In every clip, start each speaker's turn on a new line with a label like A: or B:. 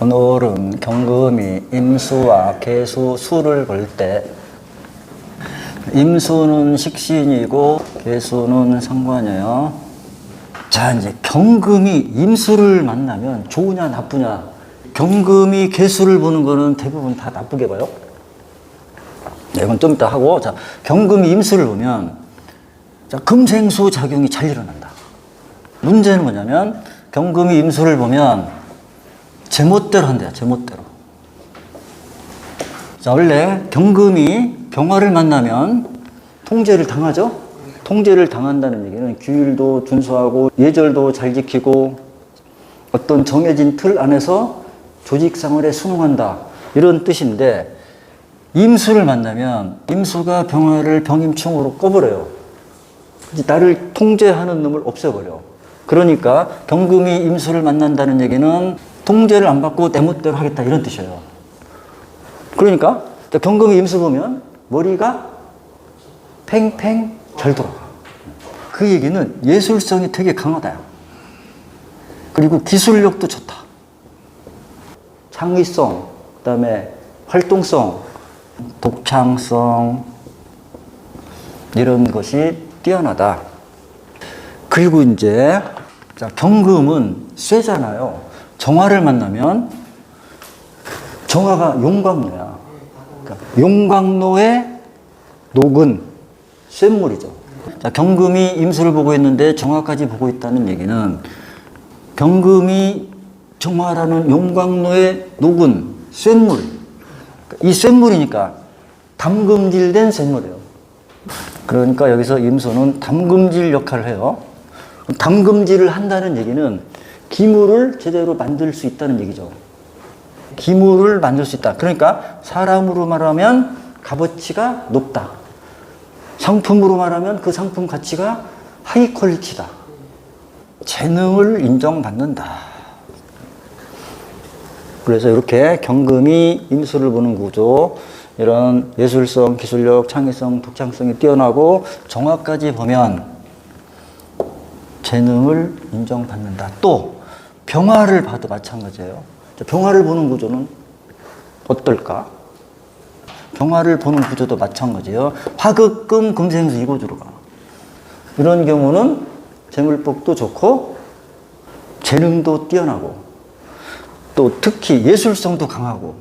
A: 오늘은 경금이 임수와 계수, 수를 볼 때 임수는 식신이고 계수는 상관이에요. 자, 이제 경금이 임수를 만나면 좋으냐 나쁘냐. 경금이 계수를 보는 거는 대부분 다 나쁘게 봐요. 네, 이건 좀 이따 하고. 자, 경금이 임수를 보면 자, 금생수 작용이 잘 일어난다. 문제는 뭐냐면 경금이 임수를 보면 제멋대로 한대요. 제멋대로. 자, 원래 경금이 병화를 만나면 통제를 당하죠. 통제를 당한다는 얘기는 규율도 준수하고 예절도 잘 지키고 어떤 정해진 틀 안에서 조직생활에 순응한다, 이런 뜻인데, 임수를 만나면 임수가 병화를 병임충으로 꺼버려요. 나를 통제하는 놈을 없애버려. 그러니까 경금이 임수를 만난다는 얘기는 통제를 안 받고 내 멋대로 하겠다, 이런 뜻이에요. 그러니까 경금이 임수 보면 머리가 팽팽 잘 돌아가. 그 얘기는 예술성이 되게 강하다. 그리고 기술력도 좋다. 창의성, 그 다음에 활동성, 독창성, 이런 것이 뛰어나다. 그리고 이제 자, 경금은 쇠잖아요. 정화를 만나면 정화가 용광로야. 그러니까 용광로의 녹은 쇳물이죠. 자, 경금이 임수를 보고 있는데 정화까지 보고 있다는 얘기는 경금이 정화라는 용광로의 녹은 쇳물, 이 쇳물이니까 담금질된 쇳물이에요. 그러니까 여기서 임수는 담금질 역할을 해요. 담금질을 한다는 얘기는 기물을 제대로 만들 수 있다는 얘기죠. 기물을 만들 수 있다. 그러니까 사람으로 말하면 값어치가 높다. 상품으로 말하면 그 상품 가치가 하이 퀄리티다. 재능을 인정받는다. 그래서 이렇게 경금이 임수를 보는 구조, 이런 예술성, 기술력, 창의성, 독창성이 뛰어나고 정화까지 보면 재능을 인정받는다. 또 병화를 봐도 마찬가지예요. 병화를 보는 구조는 어떨까? 병화를 보는 구조도 마찬가지예요. 화극금 금생수 이 구조로 가. 이런 경우는 재물복도 좋고 재능도 뛰어나고 또 특히 예술성도 강하고.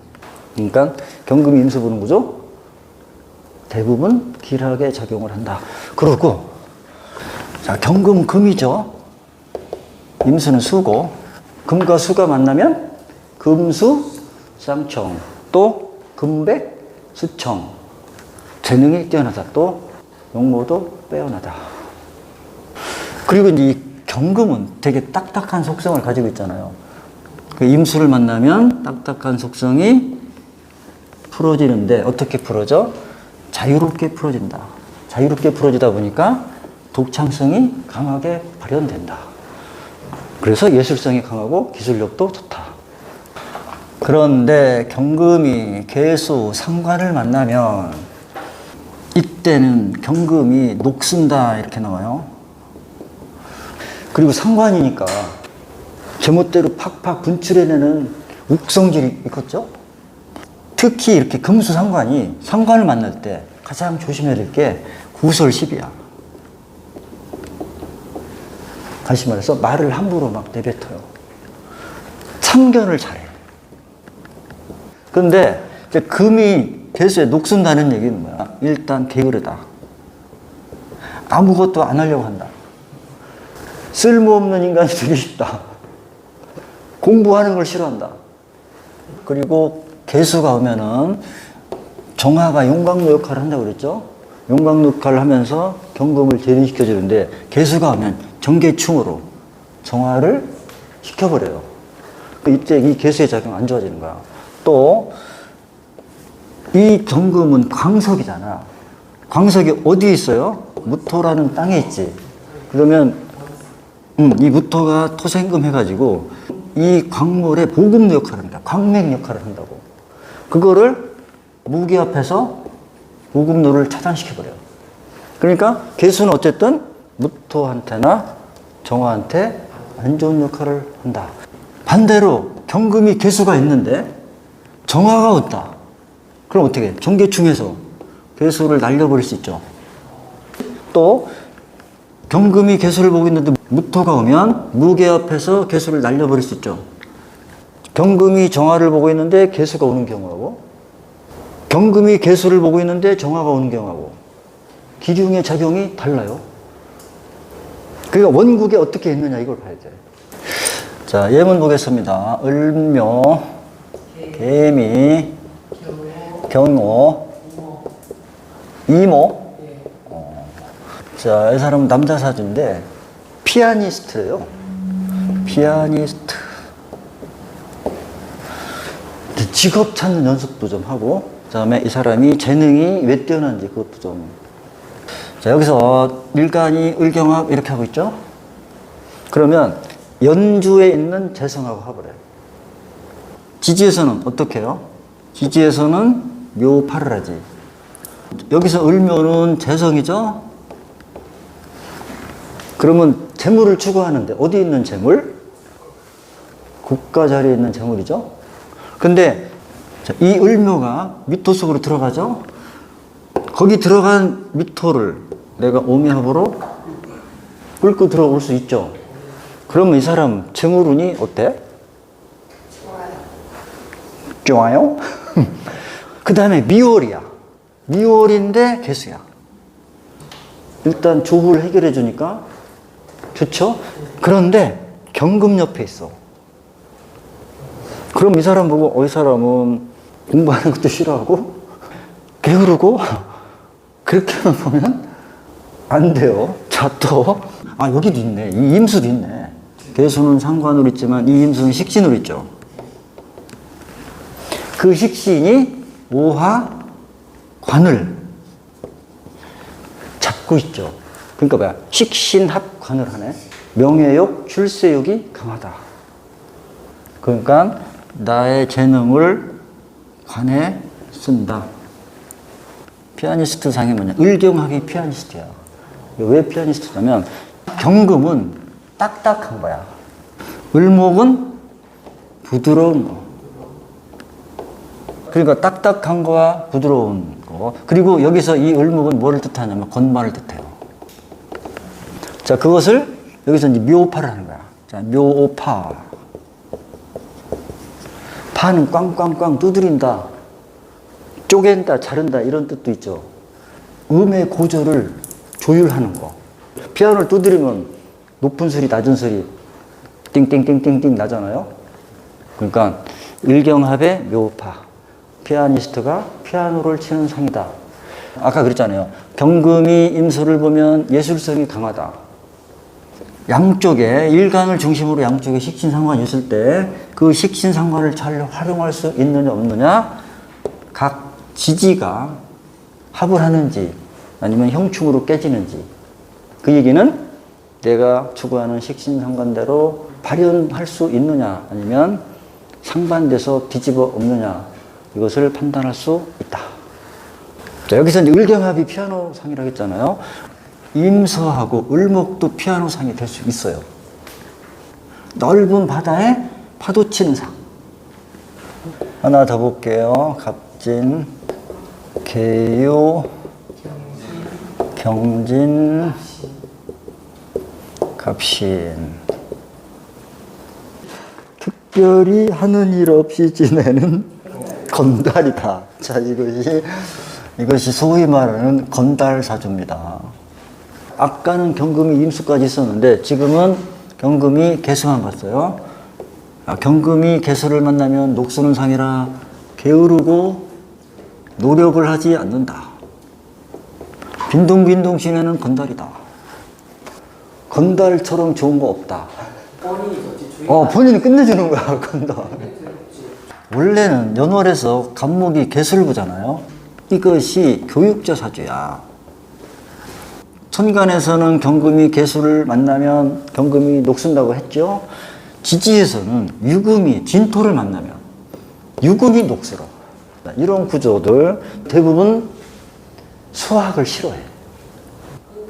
A: 그러니까 경금이 임수 보는 구조 대부분 길하게 작용을 한다. 그러고 자, 경금 금이죠. 임수는 수고, 금과 수가 만나면 금수 쌍청, 또 금백 수청. 재능이 뛰어나다. 또 용모도 빼어나다. 그리고 이제 이 경금은 되게 딱딱한 속성을 가지고 있잖아요. 그 임수를 만나면 딱딱한 속성이 풀어지는데 어떻게 풀어져? 자유롭게 풀어진다. 자유롭게 풀어지다 보니까 독창성이 강하게 발현된다. 그래서 예술성이 강하고 기술력도 좋다. 그런데 경금이 계수, 상관을 만나면 이때는 경금이 녹슨다, 이렇게 나와요. 그리고 상관이니까 제멋대로 팍팍 분출해내는 욱성질이 있겠죠? 특히 이렇게 금수 상관이 상관을 만날 때 가장 조심해야 될 게 구설시비야. 다시 말해서 말을 함부로 막 내뱉어요. 참견을 잘해. 그런데 이제 금이 계수에 녹슨다는 얘기는 뭐야? 일단 게으르다. 아무것도 안 하려고 한다. 쓸모없는 인간이 되기 쉽다. 공부하는 걸 싫어한다. 그리고 계수가 오면은 정화가 용광로 역할을 한다고 그랬죠? 용광로 역할을 하면서 경금을 재련시켜주는데 계수가 오면 정계충으로 정화를 시켜버려요. 이때 이 계수의 작용 안 좋아지는 거야. 또 이 경금은 광석이잖아. 광석이 어디에 있어요? 무토라는 땅에 있지. 그러면 이 무토가 토생금 해가지고 이 광물의 보금 역할을 한다. 광맥 역할을 한다고. 그거를 무기 앞에서 무급노를 차단시켜버려요. 그러니까 개수는 어쨌든 무토한테나 정화한테 안 좋은 역할을 한다. 반대로 경금이 개수가 있는데 정화가 없다. 그럼 어떻게 해? 정계충에서 개수를 날려버릴 수 있죠. 또 경금이 개수를 보고 있는데 무토가 오면 무게 앞에서 개수를 날려버릴 수 있죠. 경금이 정화를 보고 있는데 개수가 오는 경우하고 경금이 개수를 보고 있는데 정화가 오는 경우하고 기중의 작용이 달라요. 그러니까 원국에 어떻게 있느냐 이걸 봐야 돼. 자, 예문 보겠습니다. 을묘, 개미, 경호, 이모. 자, 이 사람은 남자 사주인데 피아니스트예요. 피아니스트. 직업 찾는 연습도 좀 하고, 그 다음에 이 사람이 재능이 왜 뛰어난지 그것도 좀. 자, 여기서 일간이 을경합 이렇게 하고 있죠? 그러면 연주에 있는 재성하고 합을 해요. 지지에서는 어떻게 해요? 지지에서는 묘파를 하지. 여기서 을묘는 재성이죠? 그러면 재물을 추구하는데 어디 있는 재물? 국가 자리에 있는 재물이죠? 근데 이 을묘가 미토 속으로 들어가죠? 거기 들어간 미토를 내가 오미합으로 끌고 들어올 수 있죠? 그러면 이 사람 재물운이 어때? 좋아요. 그 다음에 미월이야. 미월인데 개수야. 일단 조후를 해결해 주니까 좋죠? 그런데 경금 옆에 있어. 그럼 이 사람 보고 이 사람은 공부하는 것도 싫어하고 게으르고 그렇게만 보면 안 돼요. 자, 또 여기도 있네. 이 임수도 있네. 개수는 상관으로 있지만 이 임수는 식신으로 있죠. 그 식신이 오화 관을 잡고 있죠. 그러니까 뭐야? 식신합관을 하네. 명예욕, 출세욕이 강하다. 그러니까 나의 재능을 관에 쓴다. 피아니스트 상이 뭐냐? 을경학이 피아니스트야. 왜 피아니스트냐면 경금은 딱딱한 거야. 을목은 부드러운 거. 그러니까 딱딱한 거와 부드러운 거. 그리고 여기서 이 을목은 뭐를 뜻하냐면 건말을 뜻해요. 자, 그것을 여기서 이제 묘파를 하는 거야. 자, 묘파. 파는 꽝꽝꽝 두드린다, 쪼갠다, 자른다 이런 뜻도 있죠. 음의 고조를 조율하는 거. 피아노를 두드리면 높은 소리, 낮은 소리 띵띵띵띵띵 나잖아요. 그러니까 일경합의 묘파. 피아니스트가 피아노를 치는 상이다. 아까 그랬잖아요. 경금이 임수를 보면 예술성이 강하다. 양쪽에 일간을 중심으로 양쪽에 식신상관이 있을 때 그 식신상관을 잘 활용할 수 있느냐 없느냐, 각 지지가 합을 하는지 아니면 형충으로 깨지는지, 그 얘기는 내가 추구하는 식신상관대로 발현할 수 있느냐 아니면 상반돼서 뒤집어 엎느냐, 이것을 판단할 수 있다. 자, 여기서 이제 을경합이 피아노상이라고 했잖아요. 임서하고 을목도 피아노상이 될 수 있어요. 넓은 바다에 파도 치는 상. 하나 더 볼게요. 갑진, 개요, 경진, 갑신. 특별히 하는 일 없이 지내는 건달이다. 자, 이것이 소위 말하는 건달 사주입니다. 아까는 경금이 임수까지 있었는데 지금은 경금이 개수만 봤어요. 경금이 개수를 만나면 녹수는 상이라 게으르고 노력을 하지 않는다. 빈둥빈둥 지내는 건달이다. 건달처럼 좋은 거 없다. 본인이 끝내주는 거야, 건달. 원래는 연월에서 간목이 개수를 보잖아요. 이것이 교육자 사주야. 천간에서는 경금이 개수를 만나면 경금이 녹슨다고 했죠. 지지에서는 유금이 진토를 만나면 유금이 녹슬어. 이런 구조들 대부분 수학을 싫어해.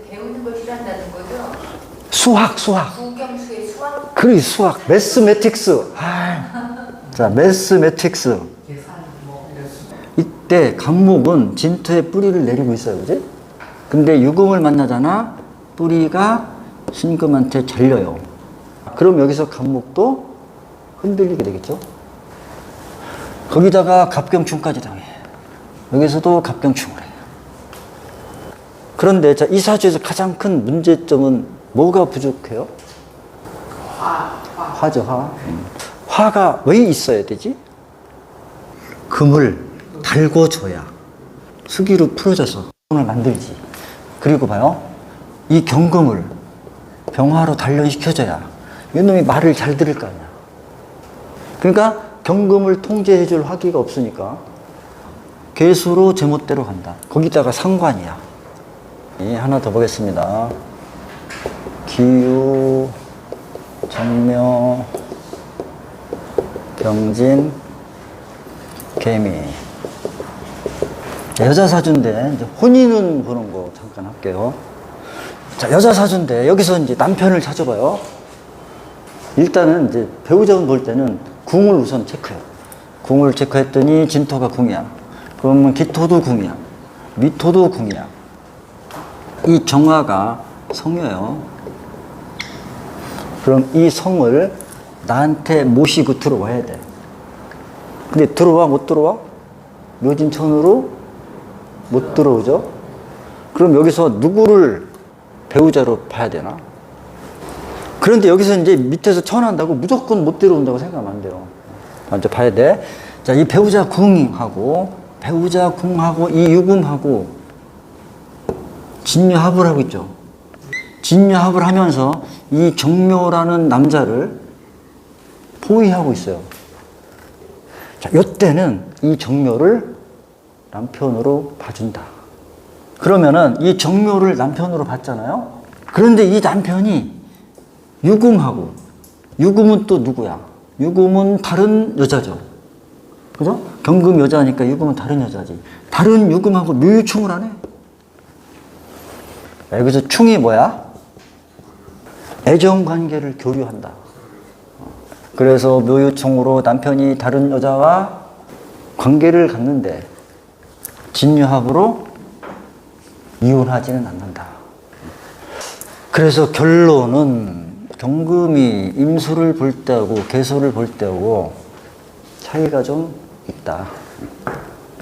B: 배우는 걸 싫어한다는 거죠?
A: 수학.
B: 국영수의 수학?
A: 그래, 수학. 매스매틱스. 자, 매스매틱스. 이때 간목은 진토에 뿌리를 내리고 있어요. 그지? 근데 유금을 만나잖아. 뿌리가 신금한테 잘려요. 그럼 여기서 간목도 흔들리게 되겠죠? 거기다가 갑경충까지 당해. 여기서도 갑경충을 해. 그런데 자, 이 사주에서 가장 큰 문제점은 뭐가 부족해요? 화죠, 화. 화가 왜 있어야 되지? 금을 달궈줘야 수기로 풀어져서 을 만들지. 그리고 봐요. 이 경금을 병화로 단련시켜줘야 이놈이 말을 잘 들을 거 아니야. 그러니까 경금을 통제해줄 화기가 없으니까 괴수로 제멋대로 간다. 거기다가 상관이야. 하나 더 보겠습니다. 기유, 정묘, 병진, 개미. 여자 사주인데 이제 혼인은 보는 거 잠깐 할게요. 자, 여자 사주인데 여기서 이제 남편을 찾아봐요. 일단은 이제 배우자분 볼 때는 궁을 우선 체크해요. 궁을 체크했더니 진토가 궁이야. 그러면 기토도 궁이야. 미토도 궁이야. 이 정화가 성이에요. 그럼 이 성을 나한테 모시고 들어와야 돼. 근데 들어와 못 들어와? 묘진천으로 못 들어오죠? 그럼 여기서 누구를 배우자로 봐야 되나? 그런데 여기서 이제 밑에서 천한다고 무조건 못 들어온다고 생각하면 안 돼요. 먼저 봐야 돼. 자, 이 배우자 궁하고 이 유금하고 진유합을 하고 있죠. 진유합을 하면서 이 정묘라는 남자를 포위하고 있어요. 자, 이때는 이 정묘를 남편으로 봐준다. 그러면은 이 정묘를 남편으로 봤잖아요. 그런데 이 남편이 유금은 또 누구야? 유금은 다른 여자죠. 그죠? 경금 여자니까 유금은 다른 여자지. 다른 유금하고 묘유충을 하네. 여기서 충이 뭐야? 애정관계를 교류한다. 그래서 묘유충으로 남편이 다른 여자와 관계를 갖는데 진유합으로 이혼하지는 않는다. 그래서 결론은 경금이 임수를 볼 때하고 계수를 볼 때하고 차이가 좀 있다.